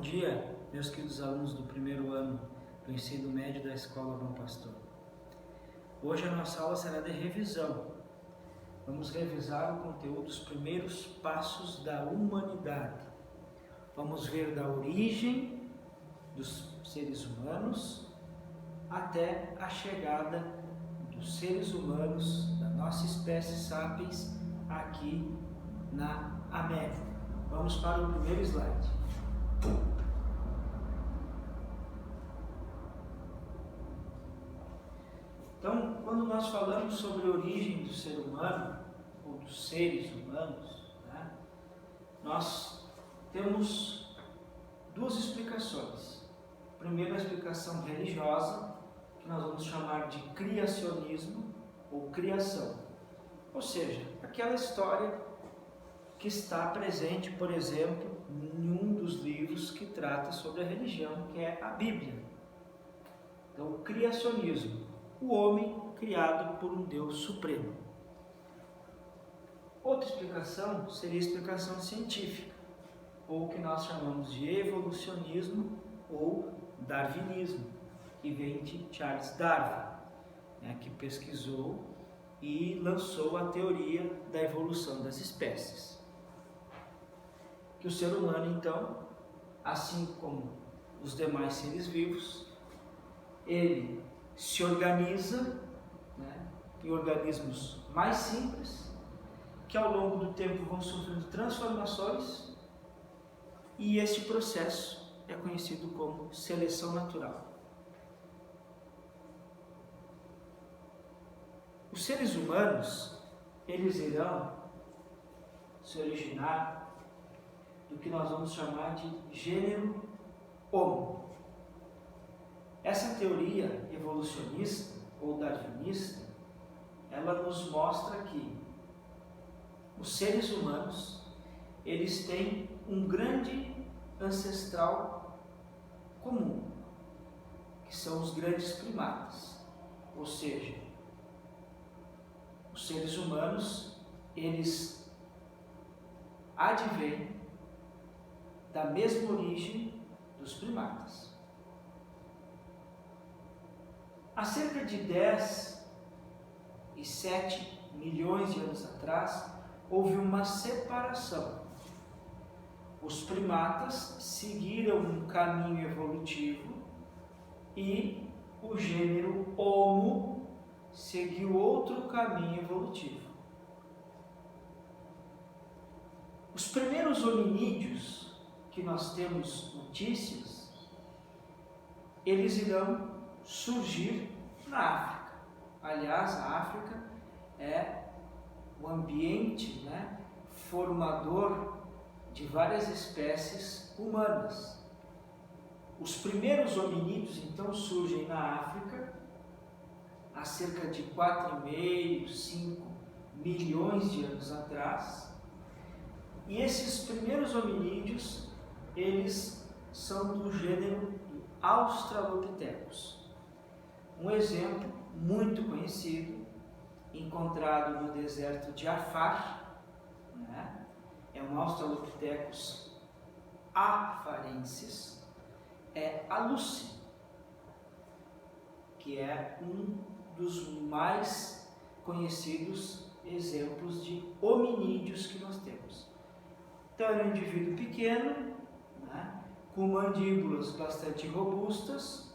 dia, meus queridos alunos do primeiro ano do ensino médio da Escola Bom Pastor. Hoje a nossa aula será de revisão. Vamos revisar o conteúdo dos primeiros passos da humanidade. Vamos ver da origem dos seres humanos até a chegada dos seres humanos, da nossa espécie Sapiens, aqui na América. Vamos para o primeiro slide. Então, quando nós falamos sobre a origem do ser humano, ou dos seres humanos, né, nós temos duas explicações. Primeiro, a explicação religiosa, que nós vamos chamar de criacionismo ou criação. Ou seja, aquela história que está presente, por exemplo, em um dos livros que trata sobre a religião, que é a Bíblia. Então, o criacionismo, o homem criado por um Deus supremo. Outra explicação seria a explicação científica, ou o que nós chamamos de evolucionismo ou darwinismo, que vem de Charles Darwin, né, que pesquisou e lançou a teoria da evolução das espécies. Que o ser humano, então, assim como os demais seres vivos, ele se organiza, né, em organismos mais simples, que ao longo do tempo vão sofrendo transformações, e este processo é conhecido como seleção natural. Os seres humanos, eles irão se originar do que nós vamos chamar de gênero Homo. Essa teoria evolucionista ou darwinista, ela nos mostra que os seres humanos, eles têm um grande ancestral comum, que são os grandes primatas. Ou seja, os seres humanos, eles advêm da mesma origem dos primatas. Há cerca de 10,7 milhões de anos atrás, houve uma separação. Os primatas seguiram um caminho evolutivo e o gênero Homo seguiu outro caminho evolutivo. Os primeiros hominídeos que nós temos notícias, eles irão surgir na África. Aliás, a África é o ambiente, né, formador de várias espécies humanas. Os primeiros hominídeos, então, surgem na África há cerca de 4,5, 5 milhões de anos atrás. E esses primeiros hominídeos, eles são do gênero Australopithecus. Um exemplo muito conhecido, encontrado no deserto de Afar, né, é um Australopithecus afarensis, é a Lucy, que é um dos mais conhecidos exemplos de hominídeos que nós temos. Então, é um indivíduo pequeno, né, com mandíbulas bastante robustas,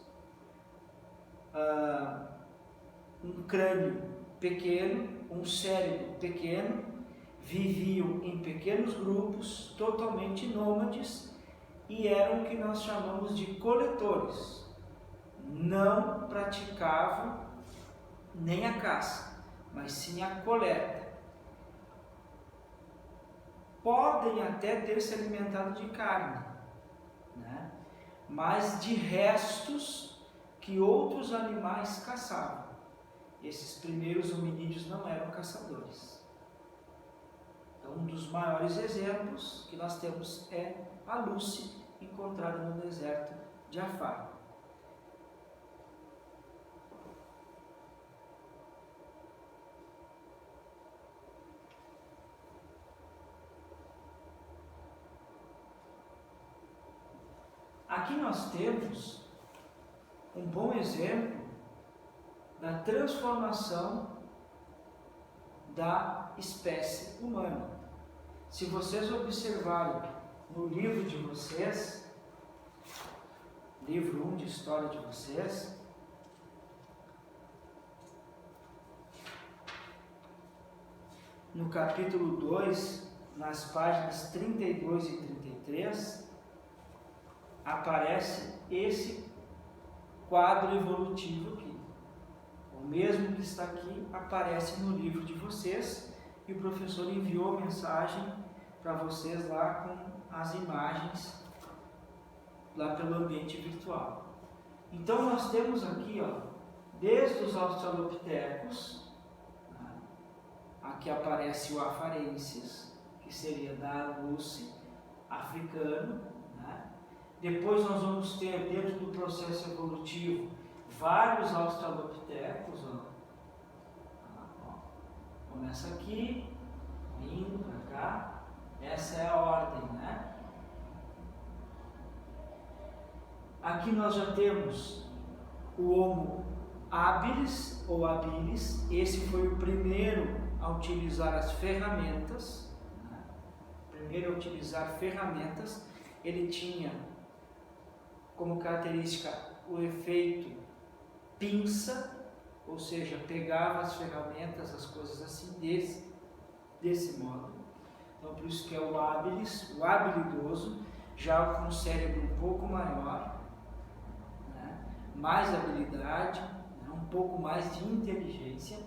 um crânio pequeno, um cérebro pequeno, viviam em pequenos grupos, totalmente nômades, e eram o que nós chamamos de coletores. Não praticavam nem a caça, mas sim a coleta. Podem até ter se alimentado de carne, né, mas de restos que outros animais caçavam. Esses primeiros hominídeos não eram caçadores. Então, um dos maiores exemplos que nós temos é a Lucy, encontrada no deserto de Afar. aqui nós temos um bom exemplo da transformação da espécie humana. Se vocês observarem no livro de vocês, livro 1 de história de vocês, no capítulo 2, nas páginas 32 e 33, aparece esse quadro evolutivo aqui. O mesmo que está aqui aparece no livro de vocês, e o professor enviou mensagem para vocês lá com as imagens lá pelo ambiente virtual. Então nós temos aqui, desde os australopitecos, aqui aparece o afarensis, que seria da Lucy, africano. Depois nós vamos ter, dentro do processo evolutivo, vários australopitecos. Começa aqui, indo para cá. Essa é a ordem, Aqui nós já temos o Homo habilis ou habilis. Esse foi o primeiro a utilizar as ferramentas. Primeiro a utilizar ferramentas. Ele tinha como característica o efeito pinça, ou seja, pegava as ferramentas, as coisas assim, desse modo. Então, por isso que é o habilis, o habilidoso, já com um cérebro um pouco maior, mais habilidade, um pouco mais de inteligência,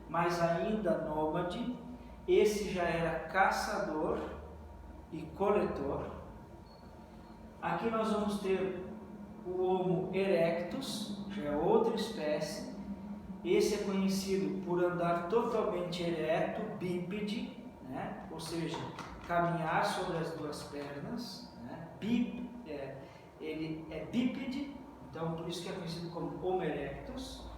mas ainda nômade. Esse já era caçador e coletor. Aqui nós vamos ter o Homo erectus, já é outra espécie. Esse é conhecido por andar totalmente ereto, bípede, ou seja, caminhar sobre as duas pernas. Ele é bípede, então por isso que é conhecido como Homo erectus.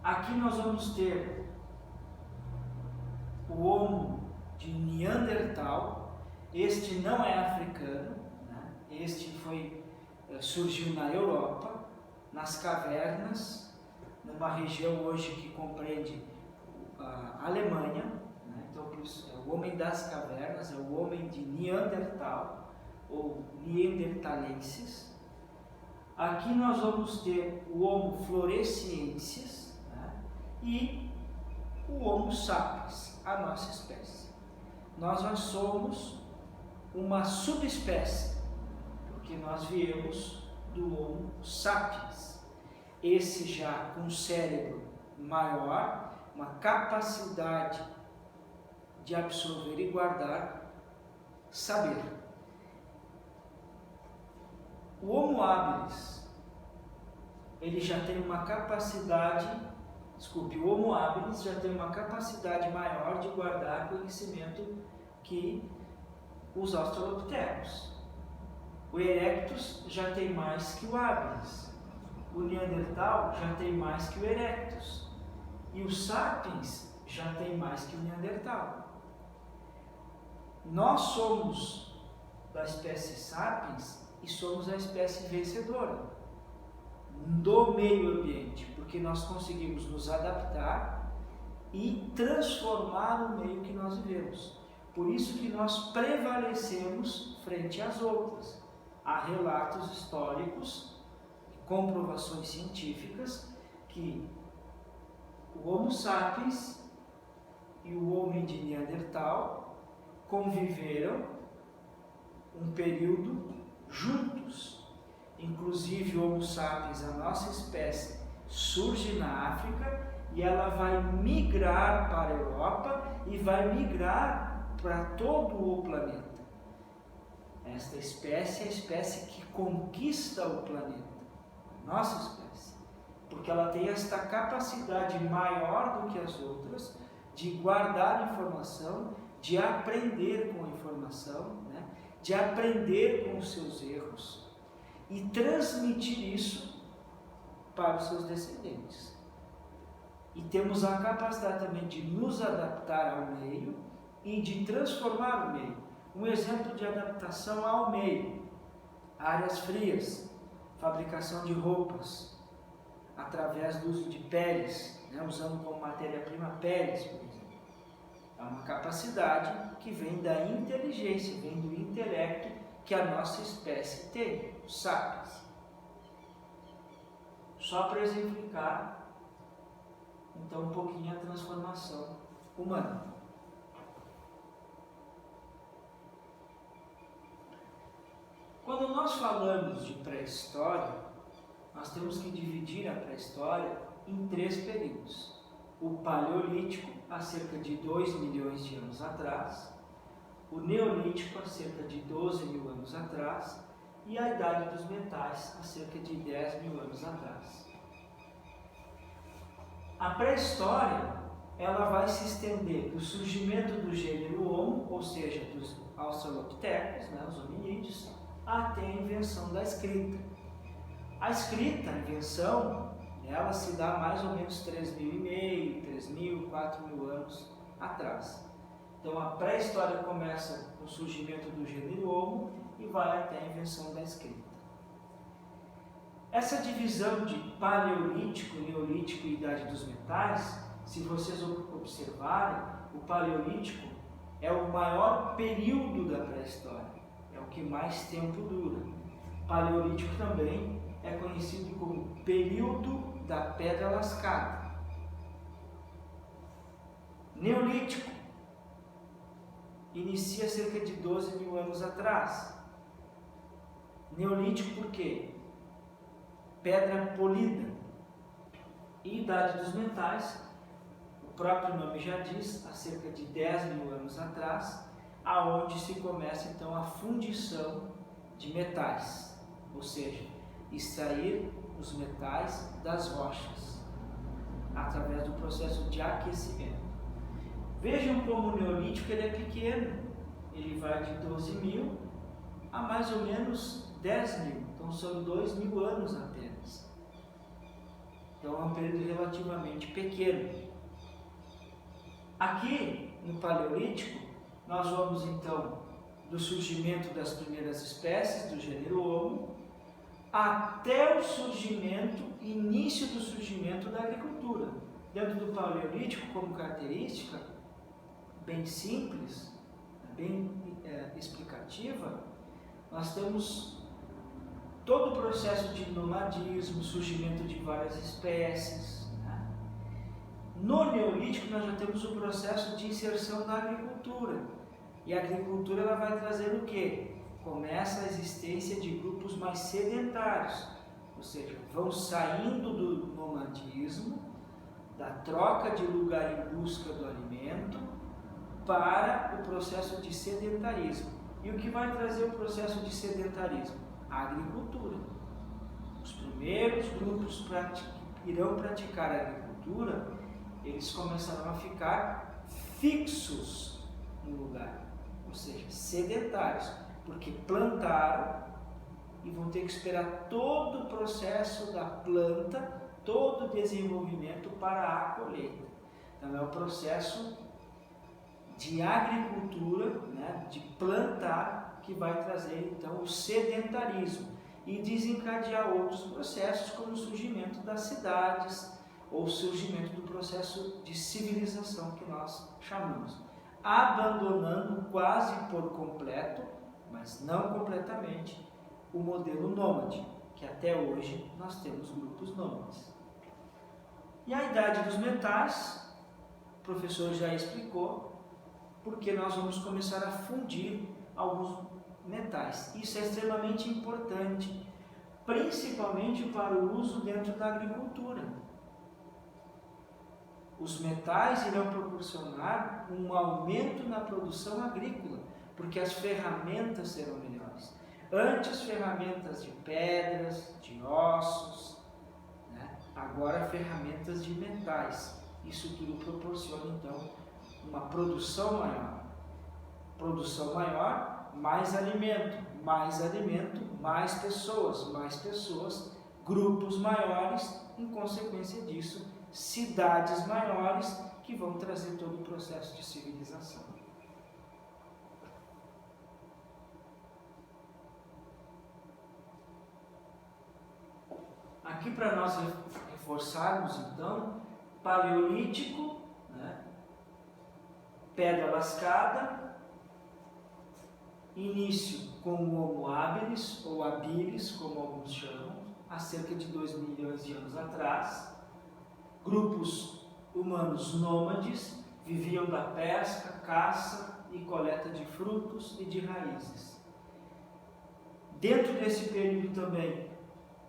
Aqui nós vamos ter o Homo de Neandertal. Este não é africano, este surgiu na Europa, nas cavernas, numa região hoje que compreende a Alemanha. Então, por isso, é o homem das cavernas, é o homem de Neandertal, ou neandertalenses. Aqui nós vamos ter o Homo floresiensis, e o Homo sapiens, a nossa espécie. Nós já somos uma subespécie, porque nós viemos do Homo sapiens. Esse já com um cérebro maior, uma capacidade de absorver e guardar saber. O Homo habilis, ele já tem uma capacidade, o Homo habilis já tem uma capacidade maior de guardar conhecimento que os australopitecos. O erectus já tem mais que o habilis. O neandertal já tem mais que o erectus. E o sapiens já tem mais que o neandertal. Nós somos da espécie sapiens e somos a espécie vencedora do meio ambiente, porque nós conseguimos nos adaptar e transformar o meio que nós vivemos. Por isso que nós prevalecemos frente às outras. Há relatos históricos, comprovações científicas, que o Homo sapiens e o homem de Neandertal conviveram um período juntos. Inclusive o Homo sapiens, a nossa espécie, surge na África e ela vai migrar para a Europa e vai migrar para todo o planeta. Esta espécie é a espécie que conquista o planeta, a nossa espécie, porque ela tem esta capacidade maior do que as outras de guardar informação, de aprender com a informação, de aprender com os seus erros e transmitir isso para os seus descendentes. E temos a capacidade também de nos adaptar ao meio e de transformar o meio. Um exemplo de adaptação ao meio: áreas frias, fabricação de roupas, através do uso de peles, né, usando como matéria-prima peles, por exemplo. É uma capacidade que vem da inteligência, vem do intelecto que a nossa espécie tem, os sapiens. Só para exemplificar, então, um pouquinho a transformação humana. Quando nós falamos de pré-história, nós temos que dividir a pré-história em 3 períodos. O Paleolítico, há cerca de 2 milhões de anos atrás, o Neolítico, há cerca de 12 mil anos atrás, e a Idade dos Metais, há cerca de 10 mil anos atrás. A pré-história, ela vai se estender do surgimento do gênero Homo, ou seja, dos australopithecus, né, os hominídeos, até a invenção da escrita. A escrita, a invenção, ela se dá mais ou menos 3.500, 3.000, 4.000 anos atrás. Então a pré-história começa com o surgimento do gênero Homo e vai até a invenção da escrita. Essa divisão de Paleolítico, Neolítico e Idade dos Metais, se vocês observarem, o Paleolítico é o maior período da pré-história, é o que mais tempo dura. Paleolítico também é conhecido como período da pedra lascada. Neolítico inicia cerca de 12 mil anos atrás. Neolítico por quê? Pedra polida. E Idade dos Metais, o próprio nome já diz, há cerca de 10 mil anos atrás, aonde se começa então a fundição de metais, ou seja, extrair os metais das rochas, através do processo de aquecimento. Vejam como o Neolítico ele é pequeno, ele vai de 12 mil a mais ou menos 10 mil, então são 2 mil anos apenas. Então é um período relativamente pequeno. Aqui no Paleolítico, nós vamos então do surgimento das primeiras espécies do gênero Homo até o surgimento, início do surgimento da agricultura. Dentro do Paleolítico, como característica bem simples, bem explicativa, nós temos todo o processo de nomadismo, surgimento de várias espécies. Né? No Neolítico nós já temos o processo de inserção da agricultura. E a agricultura ela vai trazer o quê? Começa a existência de grupos mais sedentários, ou seja, vão saindo do nomadismo, da troca de lugar em busca do alimento, para o processo de sedentarismo. E o que vai trazer o processo de sedentarismo? A agricultura. Os primeiros grupos que irão praticar a agricultura, eles começarão a ficar fixos no lugar, ou seja, sedentários, porque plantaram e vão ter que esperar todo o processo da planta, todo o desenvolvimento para a colheita. Então é o processo de agricultura, né, de plantar, que vai trazer então o sedentarismo e desencadear outros processos, como o surgimento das cidades ou o surgimento do processo de civilização que nós chamamos, abandonando quase por completo, mas não completamente, o modelo nômade, que até hoje nós temos grupos nômades. E a Idade dos Metais, o professor já explicou, porque nós vamos começar a fundir alguns metais. Isso é extremamente importante, principalmente para o uso dentro da agricultura. Os metais irão proporcionar um aumento na produção agrícola, porque as ferramentas serão melhores. Antes, ferramentas de pedras, de ossos, né? Agora ferramentas de metais. Isso tudo proporciona então uma produção maior. Produção maior, mais alimento, mais pessoas, grupos maiores, em consequência disso, cidades maiores que vão trazer todo o processo de civilização. Aqui para nós reforçarmos então, Paleolítico, né? Pedra lascada, início com o Homo habilis, ou habilis, como alguns chamam, há cerca de 2 milhões de anos atrás. Grupos humanos nômades viviam da pesca, caça e coleta de frutos e de raízes. Dentro desse período também,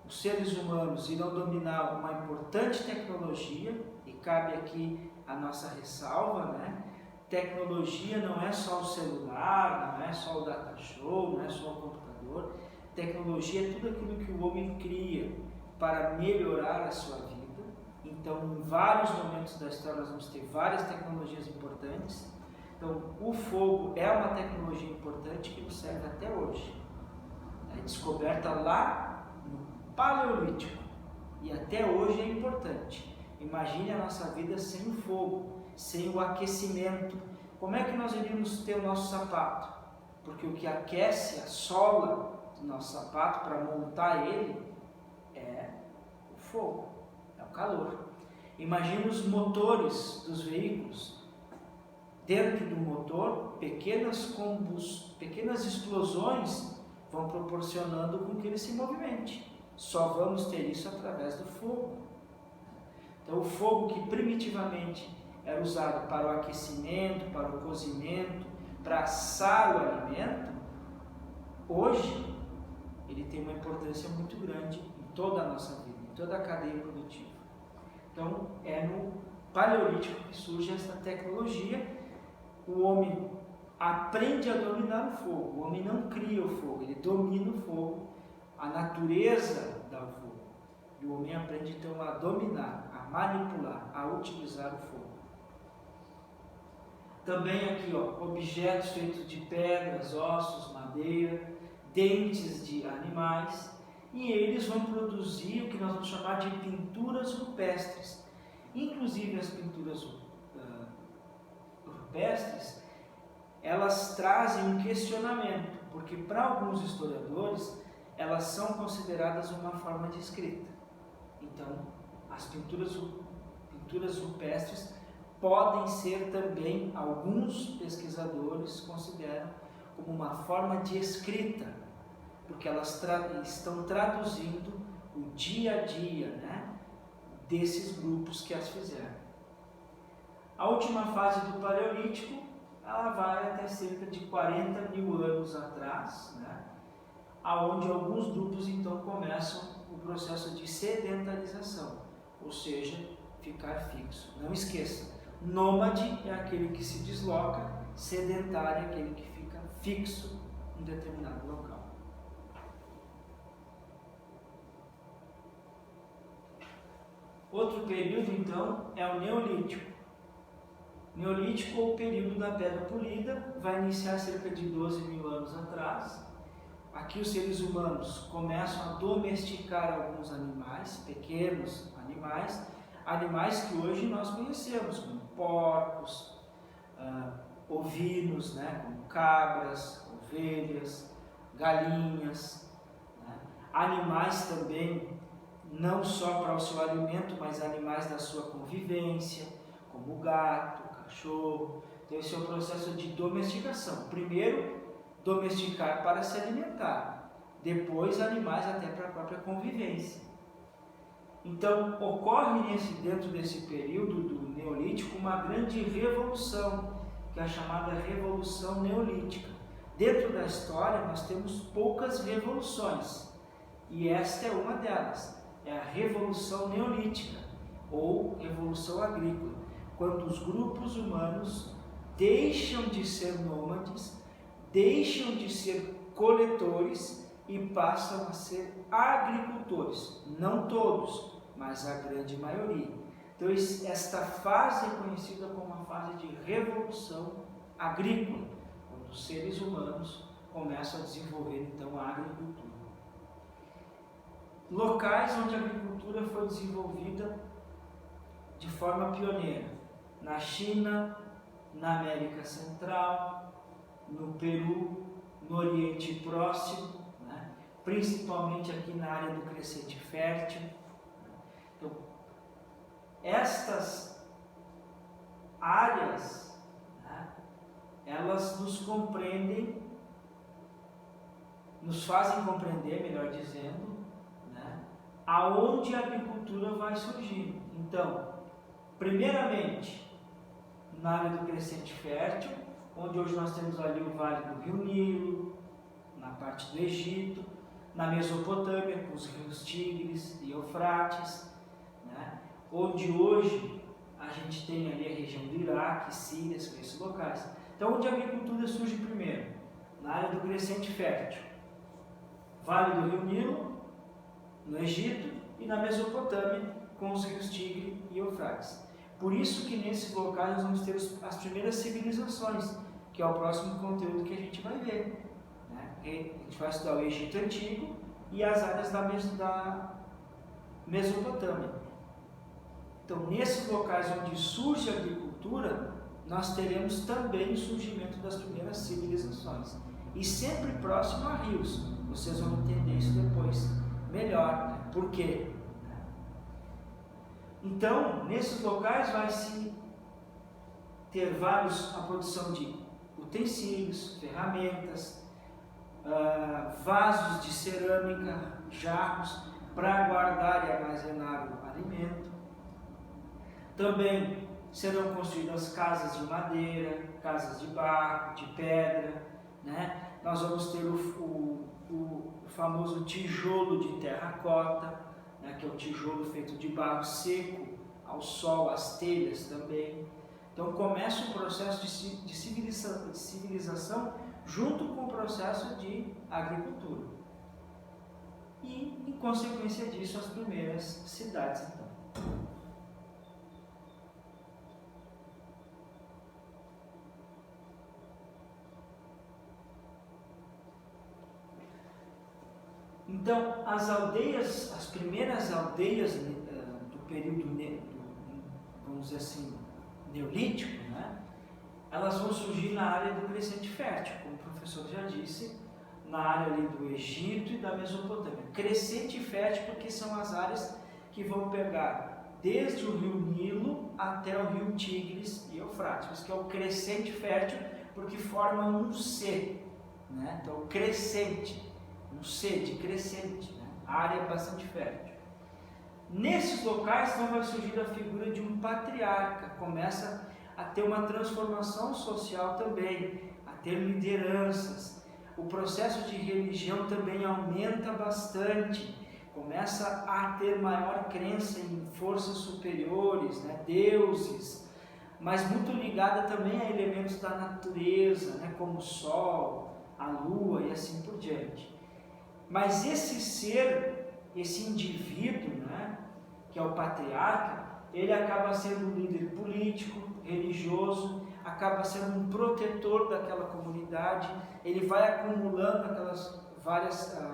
os seres humanos irão dominar uma importante tecnologia, e cabe aqui a nossa ressalva, né? Tecnologia não é só o celular, não é só o data show, não é só o computador. Tecnologia é tudo aquilo que o homem cria para melhorar a sua vida. Então, em vários momentos da história, nós vamos ter várias tecnologias importantes. Então, o fogo é uma tecnologia importante que nos serve até hoje. É descoberta lá no Paleolítico e até hoje é importante. Imagine a nossa vida sem o fogo, sem o aquecimento. Como é que nós iríamos ter o nosso sapato? Porque o que aquece a sola do nosso sapato para montar ele é o fogo, é o calor. Imagine os motores dos veículos. Dentro do motor, pequenas explosões vão proporcionando com que ele se movimente. Só vamos ter isso através do fogo. Então, o fogo que primitivamente era usado para o aquecimento, para o cozimento, para assar o alimento, hoje ele tem uma importância muito grande em toda a nossa vida, em toda a cadeia produtiva. Então, é no Paleolítico que surge essa tecnologia. O homem aprende a dominar o fogo. O homem não cria o fogo, ele domina o fogo. A natureza dá o fogo. E o homem aprende então a dominar, a manipular, a utilizar o fogo. Também aqui, objetos feitos de pedras, ossos, madeira, dentes de animais, e eles vão produzir o que nós vamos chamar de pinturas rupestres. Inclusive as pinturas rupestres, elas trazem um questionamento, porque para alguns historiadores elas são consideradas uma forma de escrita. Então, as pinturas rupestres podem ser também, alguns pesquisadores consideram como uma forma de escrita, porque elas estão traduzindo o dia a dia, né, desses grupos que as fizeram. A última fase do Paleolítico, ela vai até cerca de 40 mil anos atrás, né, aonde alguns grupos então começam o processo de sedentarização, ou seja, ficar fixo. Não esqueça, nômade é aquele que se desloca, sedentário é aquele que fica fixo em determinado local. Outro período então é o Neolítico. Neolítico, ou período da pedra polida, vai iniciar cerca de 12 mil anos atrás. Aqui os seres humanos começam a domesticar alguns animais, pequenos animais que hoje nós conhecemos, como porcos, ovinos, né, como cabras, ovelhas, galinhas, né, animais também, não só para o seu alimento, mas animais da sua convivência, como o gato, o cachorro. Então esse é o processo de domesticação. Primeiro, domesticar para se alimentar, depois animais até para a própria convivência. Então ocorre dentro desse período do Neolítico uma grande revolução, que é a chamada Revolução Neolítica. Dentro da história nós temos poucas revoluções, e esta é uma delas, é a Revolução Neolítica, ou Revolução Agrícola, quando os grupos humanos deixam de ser nômades, deixam de ser coletores e passam a ser agricultores. Não todos, mas a grande maioria. Então esta fase é conhecida como a fase de revolução agrícola, quando os seres humanos começam a desenvolver então a agricultura. Locais onde a agricultura foi desenvolvida de forma pioneira: na China, na América Central, no Peru, no Oriente Próximo, né? Principalmente aqui na área do Crescente Fértil, Então, estas áreas, né, elas nos compreendem, nos fazem compreender, melhor dizendo, né, aonde a agricultura vai surgir. Então, primeiramente, na área do Crescente Fértil, onde hoje nós temos ali o Vale do Rio Nilo, na parte do Egito, na Mesopotâmia, com os rios Tigres e Eufrates, né, onde hoje a gente tem ali a região do Iraque, Síria, são esses locais. Então, onde a agricultura surge primeiro? Na área do Crescente Fértil, Vale do Rio Nilo, no Egito, e na Mesopotâmia, com os rios Tigre e Eufrates. Por isso que nesses locais nós vamos ter as primeiras civilizações, que é o próximo conteúdo que a gente vai ver, né? A gente vai estudar o Egito Antigo e as áreas da Mesopotâmia. Então, nesses locais onde surge a agricultura, nós teremos também o surgimento das primeiras civilizações. E sempre próximo a rios. Vocês vão entender isso depois melhor. Né? Por quê? Então, nesses locais vai se ter a produção de utensílios, ferramentas, vasos de cerâmica, jarros, para guardar e armazenar o alimento. Também serão construídas casas de madeira, casas de barro, de pedra, né? Nós vamos ter o famoso tijolo de terracota, né? Que é o tijolo feito de barro seco, ao sol, as telhas também. Então começa o processo de civilização junto com o processo de agricultura. E, em consequência disso, as primeiras cidades, então. Então, as primeiras aldeias do período, vamos dizer assim, neolítico, né? Elas vão surgir na área do Crescente Fértil, como o professor já disse, na área ali do Egito e da Mesopotâmia. Crescente Fértil porque são as áreas que vão pegar desde o rio Nilo até o rio Tigres e Eufrates, que é o Crescente Fértil porque forma um C, né? Então, crescente. Um C de crescente, né? A área bastante fértil. Nesses locais então vai surgir a figura de um patriarca, começa a ter uma transformação social também, a ter lideranças. O processo de religião também aumenta bastante, começa a ter maior crença em forças superiores, né? Deuses, mas muito ligada também a elementos da natureza, né? Como o sol, a lua e assim por diante. Mas esse ser, esse indivíduo, né, que é o patriarca, ele acaba sendo um líder político, religioso, acaba sendo um protetor daquela comunidade, ele vai acumulando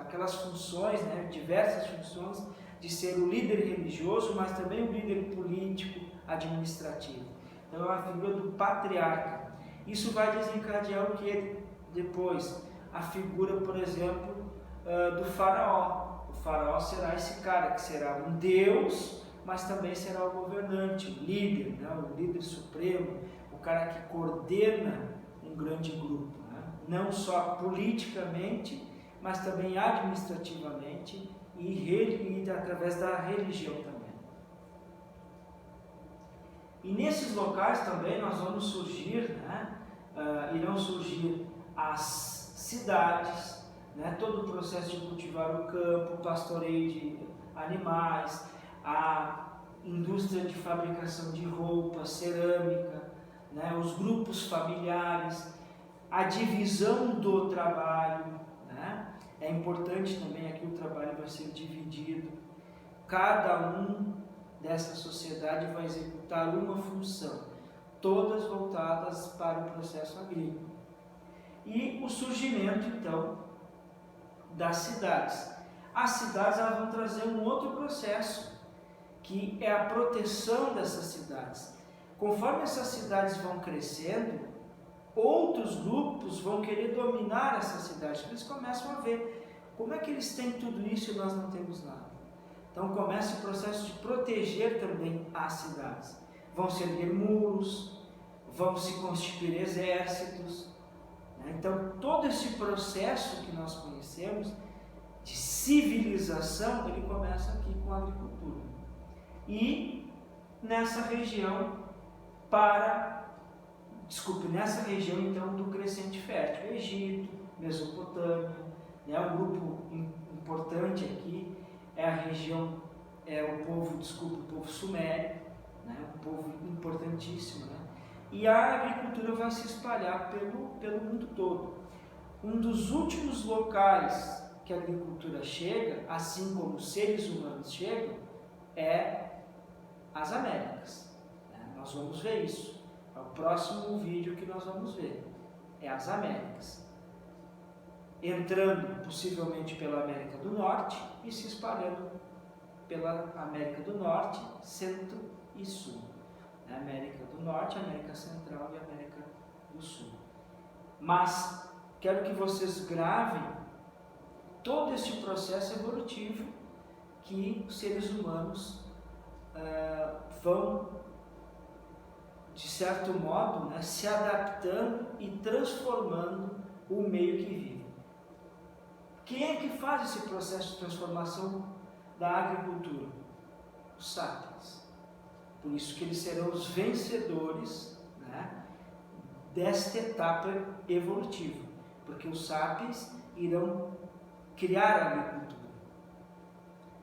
aquelas funções, né, diversas funções de ser o líder religioso, mas também o líder político, administrativo. Então é uma figura do patriarca. Isso vai desencadear o que depois? A figura, por exemplo, do faraó. O faraó será esse cara que será um deus, mas também será o governante, o líder, né? O líder supremo, o cara que coordena um grande grupo, né? Não só politicamente, mas também administrativamente e através da religião também. E nesses locais também nós vamos surgir, né? Irão surgir as cidades, né, todo o processo de cultivar o campo, pastoreio de animais, a indústria de fabricação de roupa, cerâmica, né, os grupos familiares, a divisão do trabalho, né, é importante também aqui o trabalho vai ser dividido, cada um dessa sociedade vai executar uma função, todas voltadas para o processo agrícola. E o surgimento, então, das cidades. As cidades elas vão trazer um outro processo, que é a proteção dessas cidades. Conforme essas cidades vão crescendo, outros grupos vão querer dominar essas cidades. Eles começam a ver como é que eles têm tudo isso e nós não temos nada. Então começa o processo de proteger também as cidades. Vão se erguer muros, vão se constituir exércitos. Então todo esse processo que nós conhecemos de civilização, ele começa aqui com a agricultura. E nessa região nessa região então do crescente fértil, Egito, Mesopotâmia, um grupo importante aqui é a região, o povo sumério, um povo importantíssimo, e a agricultura vai se espalhar pelo mundo todo. Um dos últimos locais que a agricultura chega, assim como os seres humanos chegam, é as Américas. Nós vamos ver isso. É o próximo vídeo que nós vamos ver. É as Américas. Entrando possivelmente pela América do Norte e se espalhando pela América do Norte, Centro e Sul. América do Norte, América Central e América do Sul. Mas quero que vocês gravem todo este processo evolutivo que os seres humanos vão, de certo modo, se adaptando e transformando o meio que vivem. Quem é que faz esse processo de transformação da agricultura? Os sapiens. Por isso que eles serão os vencedores desta etapa evolutiva, porque os sapiens irão criar a agricultura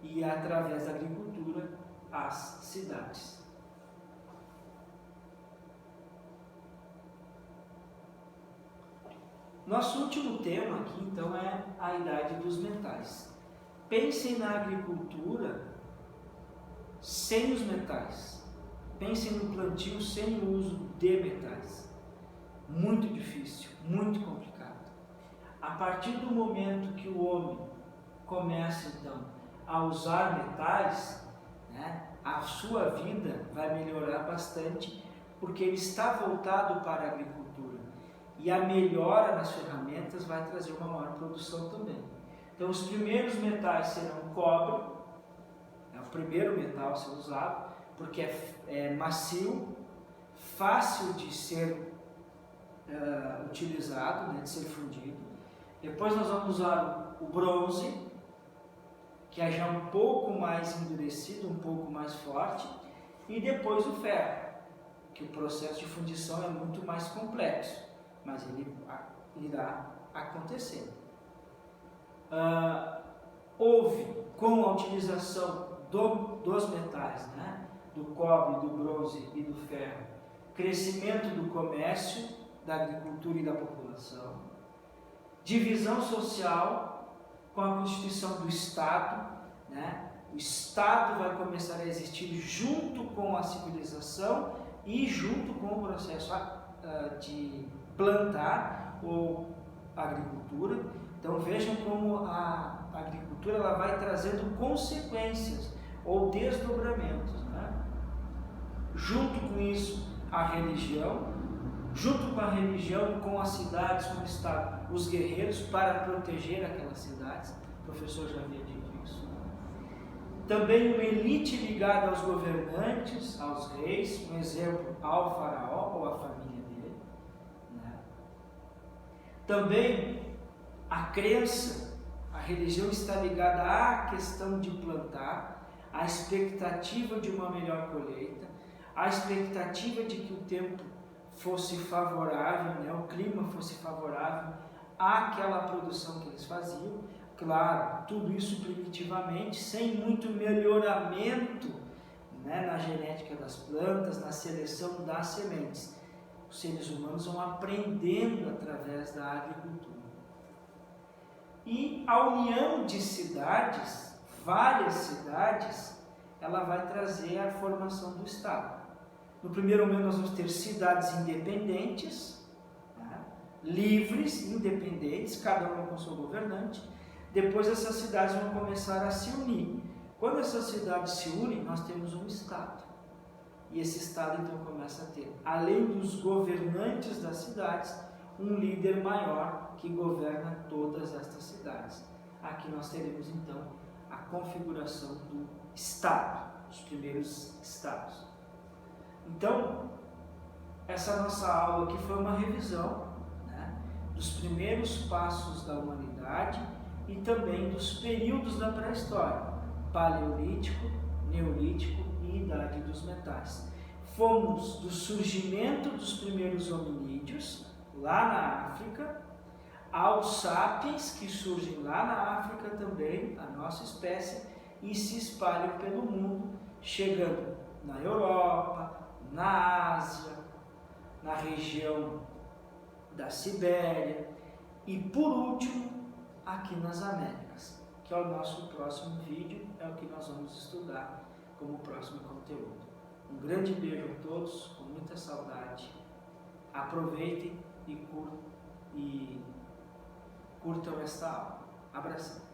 e através da agricultura as cidades. Nosso último tema aqui então é a idade dos metais. Pensem na agricultura sem os metais. Pensem no plantio sem o uso de metais. Muito difícil, muito complicado. A partir do momento que o homem começa então a usar metais, a sua vida vai melhorar bastante, porque ele está voltado para a agricultura. E a melhora nas ferramentas vai trazer uma maior produção também. Então os primeiros metais serão o cobre, é o primeiro metal a ser usado, porque é macio, fácil de ser utilizado, de ser fundido. Depois nós vamos usar o bronze, que é já um pouco mais endurecido, um pouco mais forte, e depois o ferro, que o processo de fundição é muito mais complexo, mas ele irá acontecer. Houve, com a utilização dos metais, do cobre, do bronze e do ferro, crescimento do comércio, da agricultura e da população, divisão social com a constituição do Estado, o Estado vai começar a existir junto com a civilização e junto com o processo de plantar ou agricultura. Então vejam como a agricultura ela vai trazendo consequências ou desdobramentos. Junto com isso, a religião, junto com a religião, com as cidades, com o Estado, os guerreiros para proteger aquelas cidades. O professor já havia dito isso. Também uma elite ligada aos governantes, aos reis, um exemplo, ao faraó ou à família dele. Também a crença, a religião está ligada à questão de plantar, à expectativa de uma melhor colheita, à expectativa de que o tempo fosse favorável, o clima fosse favorável àquela produção que eles faziam. Claro, tudo isso primitivamente, sem muito melhoramento na genética das plantas, na seleção das sementes. Os seres humanos vão aprendendo através da agricultura. E a união de cidades, várias cidades, ela vai trazer a formação do Estado. No primeiro momento nós vamos ter cidades independentes, livres, independentes, cada uma com seu governante. Depois essas cidades vão começar a se unir. Quando essas cidades se unem, nós temos um Estado. E esse Estado então começa a ter, além dos governantes das cidades, um líder maior que governa todas estas cidades. Aqui nós teremos então a configuração do estado, os primeiros estados. Então, essa nossa aula aqui foi uma revisão, né, dos primeiros passos da humanidade e também dos períodos da pré-história, paleolítico, neolítico e idade dos metais. Fomos do surgimento dos primeiros hominídeos, lá na África, aos sapiens, que surgem lá na África também, a nossa espécie, e se espalham pelo mundo, chegando na Europa, na Ásia, na região da Sibéria e, por último, aqui nas Américas, que é o nosso próximo vídeo, é o que nós vamos estudar como próximo conteúdo. Um grande beijo a todos, com muita saudade. Aproveitem e curtam esta aula. Abração.